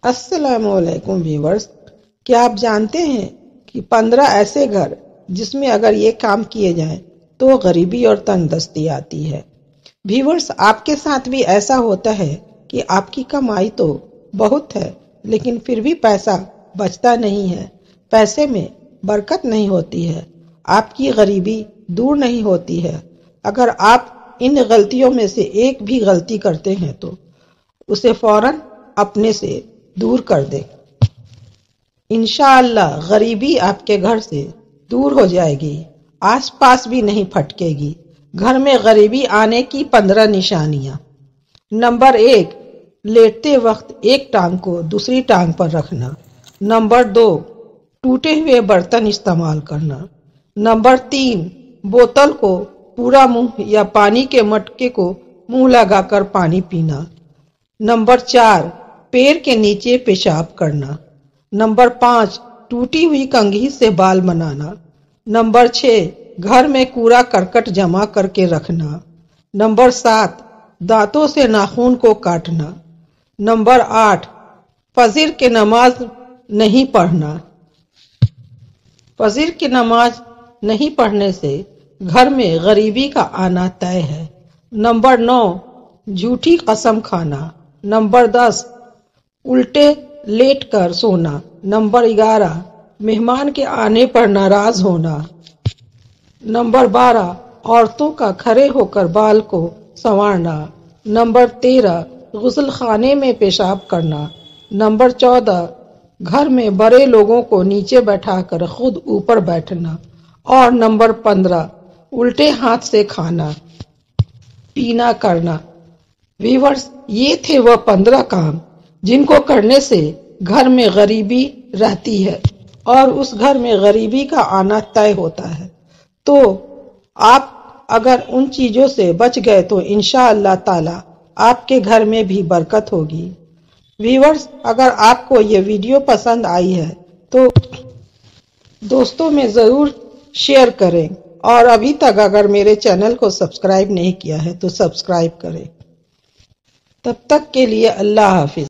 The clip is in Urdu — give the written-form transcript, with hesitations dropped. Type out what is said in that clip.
السلام علیکم ویورز، کیا آپ جانتے ہیں کہ 15 ایسے گھر جس میں اگر یہ کام کیے جائیں تو غریبی اور تنگ دستی آتی ہے۔ ویورز، آپ کے ساتھ بھی ایسا ہوتا ہے کہ آپ کی کمائی تو بہت ہے لیکن پھر بھی پیسہ بچتا نہیں ہے، پیسے میں برکت نہیں ہوتی ہے، آپ کی غریبی دور نہیں ہوتی ہے۔ اگر آپ ان غلطیوں میں سے ایک بھی غلطی کرتے ہیں تو اسے فوراً اپنے سے دور کر دیں۔ انشاءاللہ غریبی آپ کے گھر سے دور ہو جائے گی، آس پاس بھی نہیں پھٹکے گی۔ گھر میں غریبی آنے کی 15 نشانیاں۔ نمبر 1، لیٹتے وقت ایک ٹانگ کو دوسری ٹانگ پر رکھنا۔ نمبر 2، ٹوٹے ہوئے برتن استعمال کرنا۔ نمبر 3، بوتل کو پورا منہ یا پانی کے مٹکے کو منہ لگا کر پانی پینا۔ نمبر 4، پیر کے نیچے پیشاب کرنا۔ نمبر 5، ٹوٹی ہوئی کنگھی سے بال بنانا۔ نمبر 6، گھر میں کوڑا کرکٹ جمع کر کے رکھنا۔ نمبر 7، دانتوں سے ناخن کو کاٹنا۔ نمبر 8، فجر کی نماز نہیں پڑھنا۔ فجر کی نماز نہیں پڑھنے سے گھر میں غریبی کا آنا طے ہے۔ نمبر 9، جھوٹی قسم کھانا۔ نمبر 10، الٹے لیٹ کر سونا۔ نمبر 11، مہمان کے آنے پر ناراض ہونا۔ نمبر 12، عورتوں کا کھڑے ہو کر بال کو سنوارنا۔ نمبر 13، غسل خانے میں پیشاب کرنا۔ نمبر 14، گھر میں بڑے لوگوں کو نیچے بیٹھا کر خود اوپر بیٹھنا۔ اور نمبر 15، الٹے ہاتھ سے کھانا پینا کرنا۔ ویورز، یہ تھے وہ 15 کام جن کو کرنے سے گھر میں غریبی رہتی ہے اور اس گھر میں غریبی کا آنا طے ہوتا ہے۔ تو آپ اگر ان چیزوں سے بچ گئے تو انشاءاللہ تعالی آپ کے گھر میں بھی برکت ہوگی۔ ویورز، اگر آپ کو یہ ویڈیو پسند آئی ہے تو دوستوں میں ضرور شیئر کریں، اور ابھی تک اگر میرے چینل کو سبسکرائب نہیں کیا ہے تو سبسکرائب کریں۔ تب تک کے لیے اللہ حافظ۔